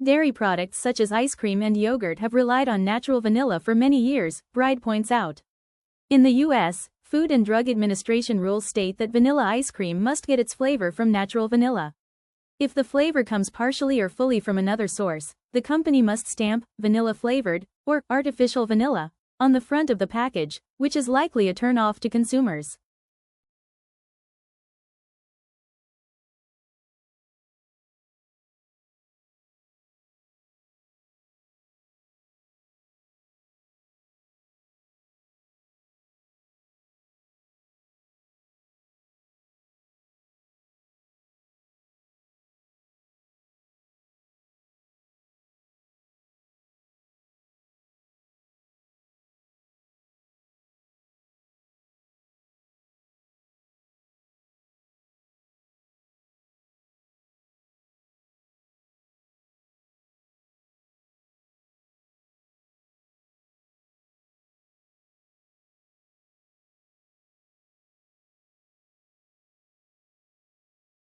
Dairy products such as ice cream and yogurt have relied on natural vanilla for many years, Bride points out. In the U.S., Food and Drug Administration rules state that vanilla ice cream must get its flavor from natural vanilla. If the flavor comes partially or fully from another source, the company must stamp vanilla flavored or artificial vanilla on the front of the package, which is likely a turn-off to consumers.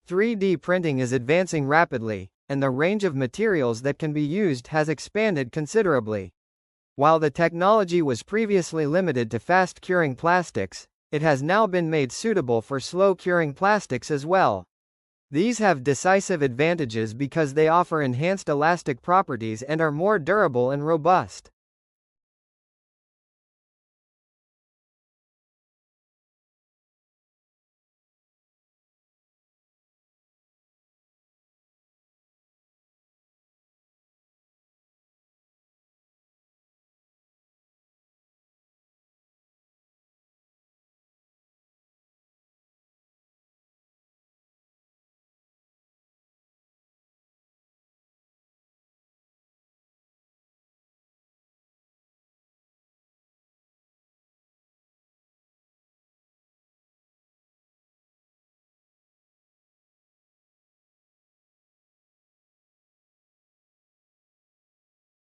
"3D printing is advancing rapidly, and the range of materials that can be used has expanded considerably. While the technology was previously limited to fast-curing plastics, it has now been made suitable for slow-curing plastics as well. These have decisive advantages because they offer enhanced elastic properties and are more durable and robust.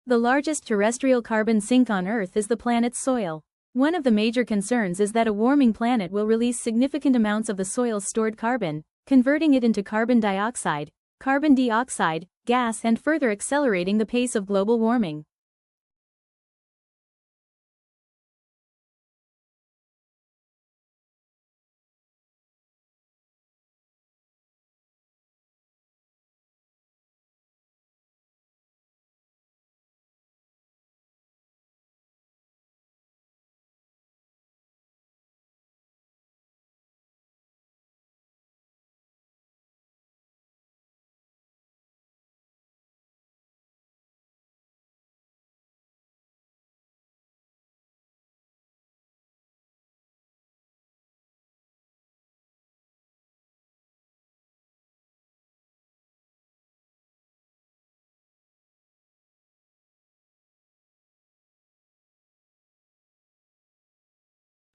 The largest terrestrial carbon sink on Earth is the planet's soil. One of the major concerns is that a warming planet will release significant amounts of the soil's stored carbon, converting it into carbon dioxide, gas, and further accelerating the pace of global warming.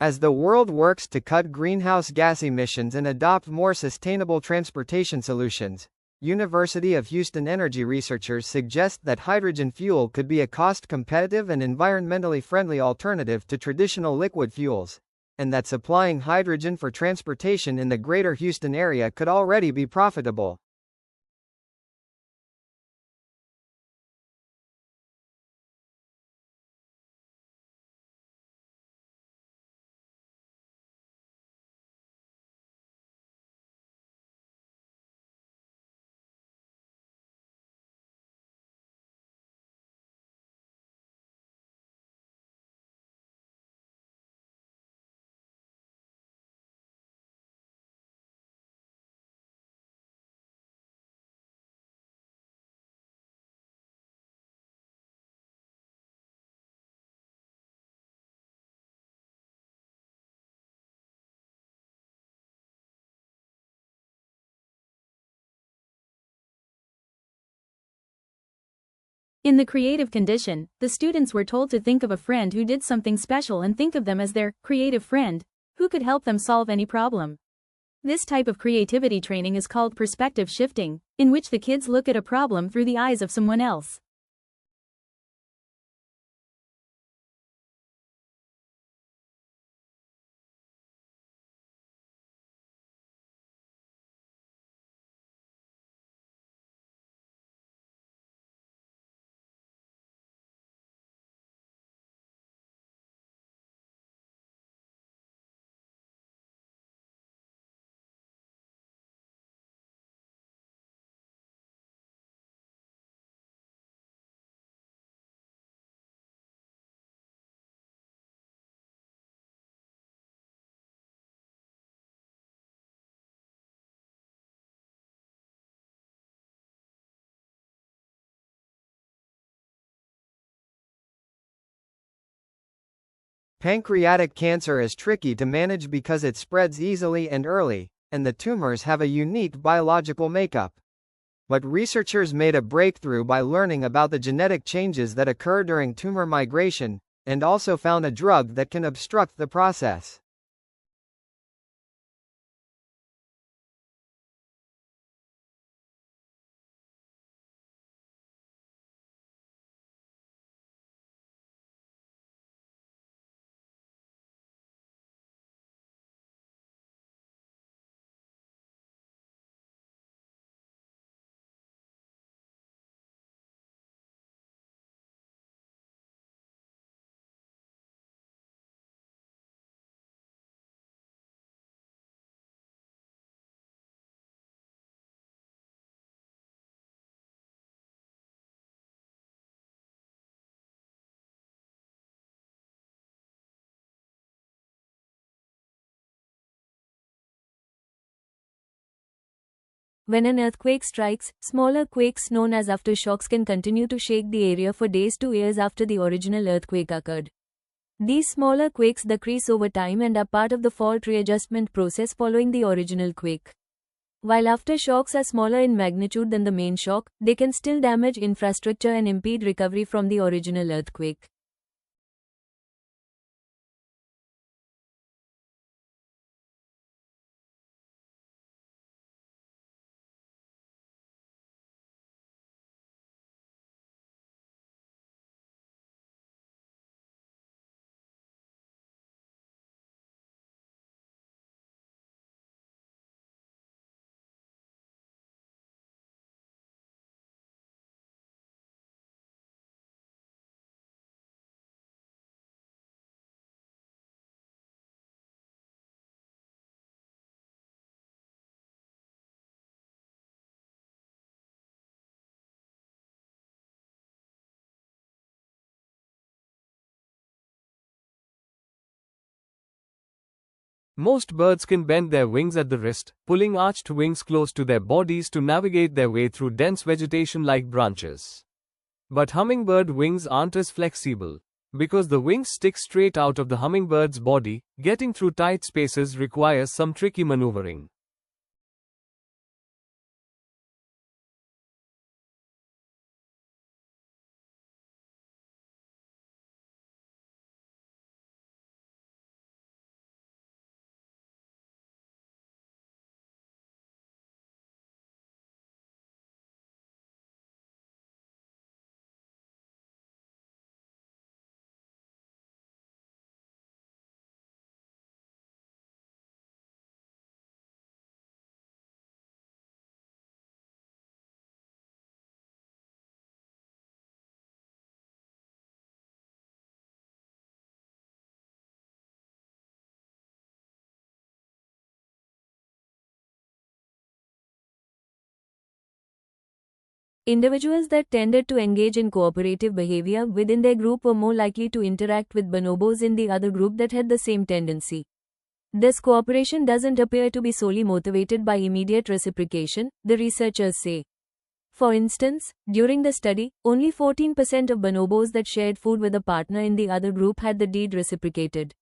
As the world works to cut greenhouse gas emissions and adopt more sustainable transportation solutions, University of Houston energy researchers suggest that hydrogen fuel could be a cost-competitive and environmentally friendly alternative to traditional liquid fuels, and that supplying hydrogen for transportation in the greater Houston area could already be profitable. In the creative condition, the students were told to think of a friend who did something special and think of them as their creative friend, who could help them solve any problem. This type of creativity training is called perspective shifting, in which the kids look at a problem through the eyes of someone else. Pancreatic cancer is tricky to manage because it spreads easily and early, and the tumors have a unique biological makeup. But researchers made a breakthrough by learning about the genetic changes that occur during tumor migration, and also found a drug that can obstruct the process. When an earthquake strikes, smaller quakes known as aftershocks can continue to shake the area for days to years after the original earthquake occurred. These smaller quakes decrease over time and are part of the fault readjustment process following the original quake. While aftershocks are smaller in magnitude than the main shock, they can still damage infrastructure and impede recovery from the original earthquake. Most birds can bend their wings at the wrist, pulling arched wings close to their bodies to navigate their way through dense vegetation like branches. But hummingbird wings aren't as flexible. Because the wings stick straight out of the hummingbird's body, getting through tight spaces requires some tricky maneuvering. Individuals that tended to engage in cooperative behavior within their group were more likely to interact with bonobos in the other group that had the same tendency. This cooperation doesn't appear to be solely motivated by immediate reciprocation, the researchers say. For instance, during the study, only 14% of bonobos that shared food with a partner in the other group had the deed reciprocated.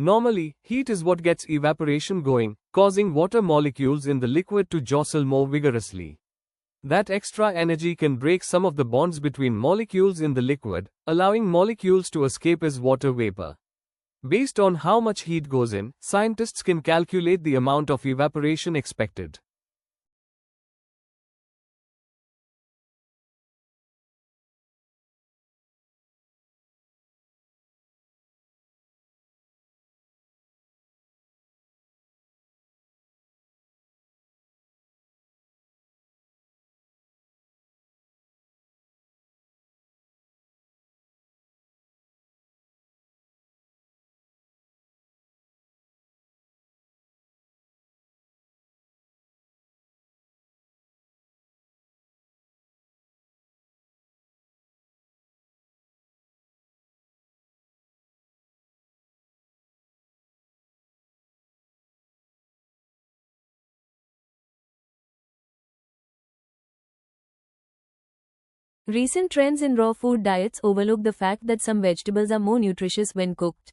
Normally, heat is what gets evaporation going, causing water molecules in the liquid to jostle more vigorously. That extra energy can break some of the bonds between molecules in the liquid, allowing molecules to escape as water vapor. Based on how much heat goes in, scientists can calculate the amount of evaporation expected. Recent trends in raw food diets overlook the fact that some vegetables are more nutritious when cooked.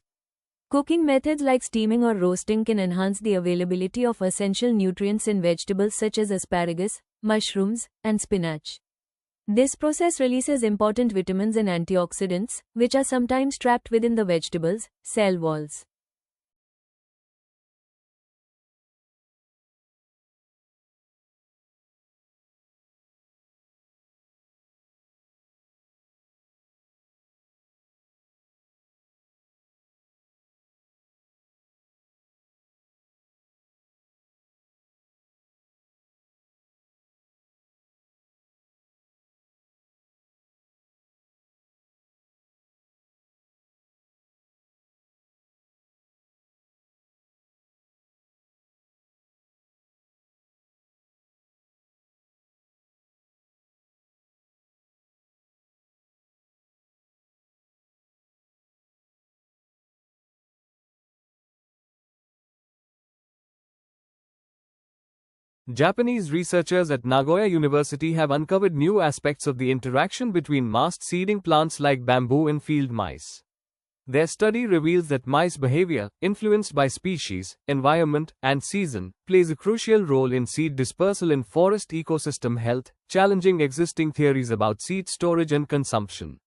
Cooking methods like steaming or roasting can enhance the availability of essential nutrients in vegetables such as asparagus, mushrooms, and spinach. This process releases important vitamins and antioxidants, which are sometimes trapped within the vegetables' cell walls. Japanese researchers at Nagoya University have uncovered new aspects of the interaction between mast seeding plants like bamboo and field mice. Their study reveals that mice behavior, influenced by species, environment, and season, plays a crucial role in seed dispersal in forest ecosystem health, challenging existing theories about seed storage and consumption.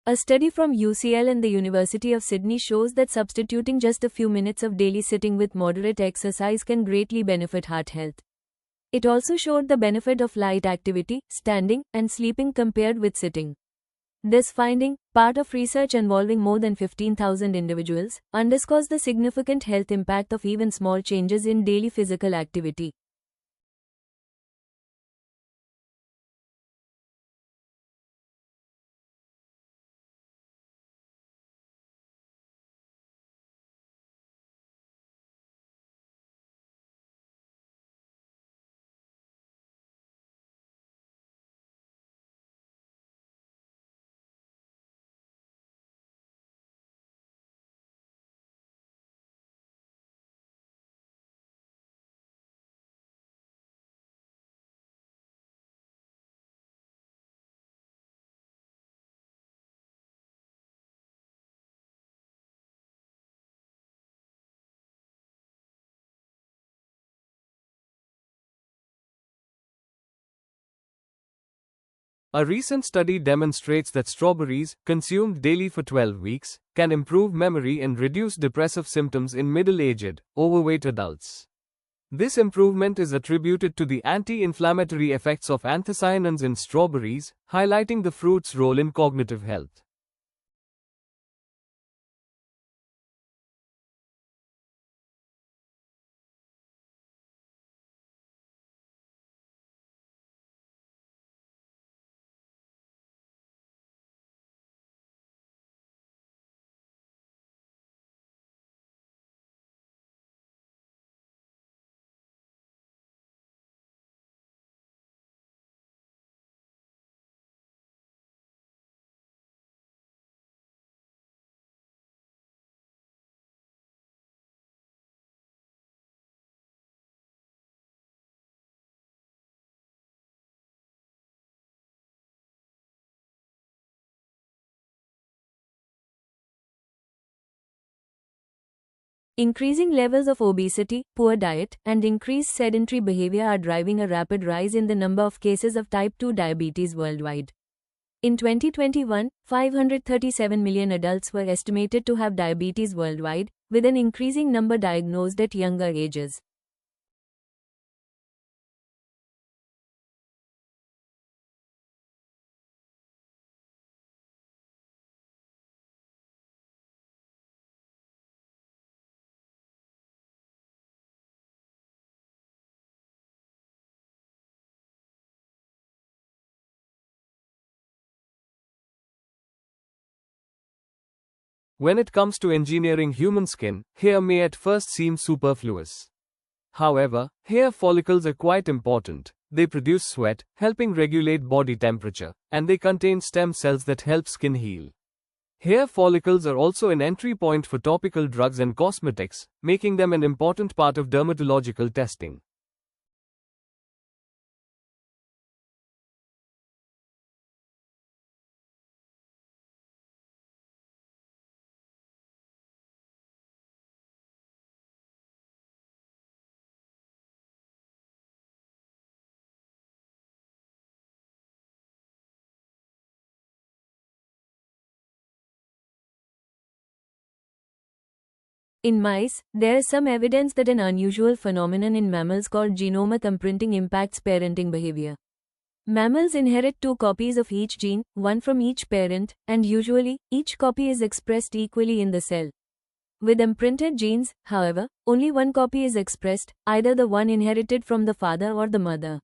A study from UCL and the University of Sydney shows that substituting just a few minutes of daily sitting with moderate exercise can greatly benefit heart health. It also showed the benefit of light activity, standing, and sleeping compared with sitting. This finding, part of research involving more than 15,000 individuals, underscores the significant health impact of even small changes in daily physical activity. A recent study demonstrates that strawberries, consumed daily for 12 weeks, can improve memory and reduce depressive symptoms in middle-aged, overweight adults. This improvement is attributed to the anti-inflammatory effects of anthocyanins in strawberries, highlighting the fruit's role in cognitive health. Increasing levels of obesity, poor diet, and increased sedentary behavior are driving a rapid rise in the number of cases of type 2 diabetes worldwide. In 2021, 537 million adults were estimated to have diabetes worldwide, with an increasing number diagnosed at younger ages. When it comes to engineering human skin, hair may at first seem superfluous. However, hair follicles are quite important. They produce sweat, helping regulate body temperature, and they contain stem cells that help skin heal. Hair follicles are also an entry point for topical drugs and cosmetics, making them an important part of dermatological testing. In mice, there is some evidence that an unusual phenomenon in mammals called genomic imprinting impacts parenting behavior. Mammals inherit 2 copies of each gene, one from each parent, and usually, each copy is expressed equally in the cell. With imprinted genes, however, only one copy is expressed, either the one inherited from the father or the mother.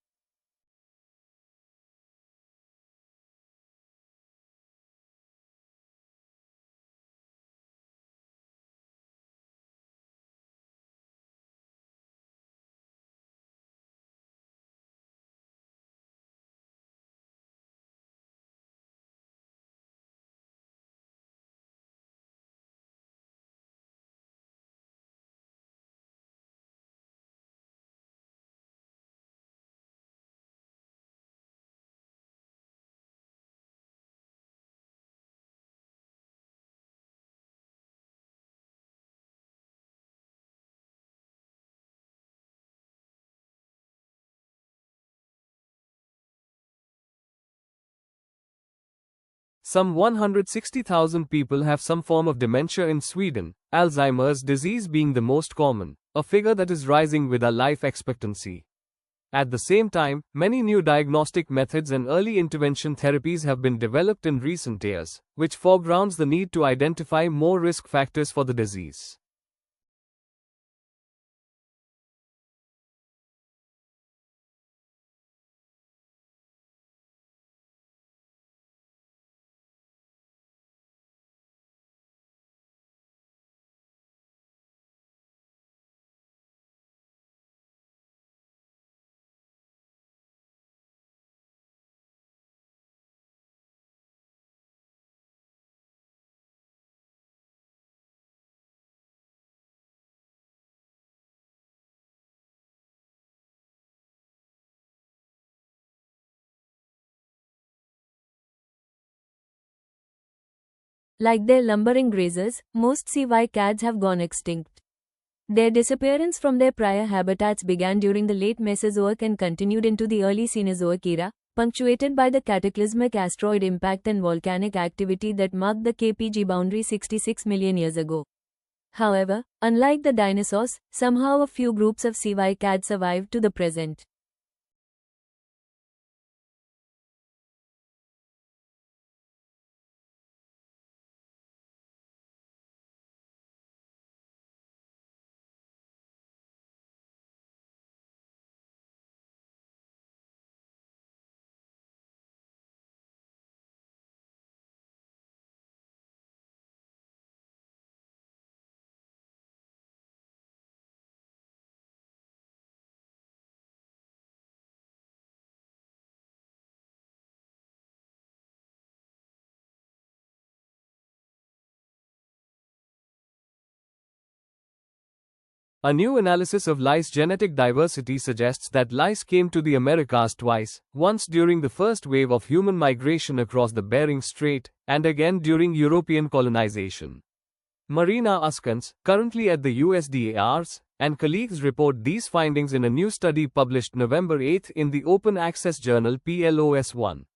Some 160,000 people have some form of dementia in Sweden, Alzheimer's disease being the most common, a figure that is rising with our life expectancy. At the same time, many new diagnostic methods and early intervention therapies have been developed in recent years, which foregrounds the need to identify more risk factors for the disease. Like their lumbering grazers, most cycads have gone extinct. Their disappearance from their prior habitats began during the late Mesozoic and continued into the early Cenozoic era, punctuated by the cataclysmic asteroid impact and volcanic activity that marked the KPG boundary 66 million years ago. However, unlike the dinosaurs, somehow a few groups of cycads survived to the present. A new analysis of lice genetic diversity suggests that lice came to the Americas twice, once during the first wave of human migration across the Bering Strait, and again during European colonization. Marina Uskans, currently at the USDARS, and colleagues report these findings in a new study published November 8 in the open access journal PLOS One.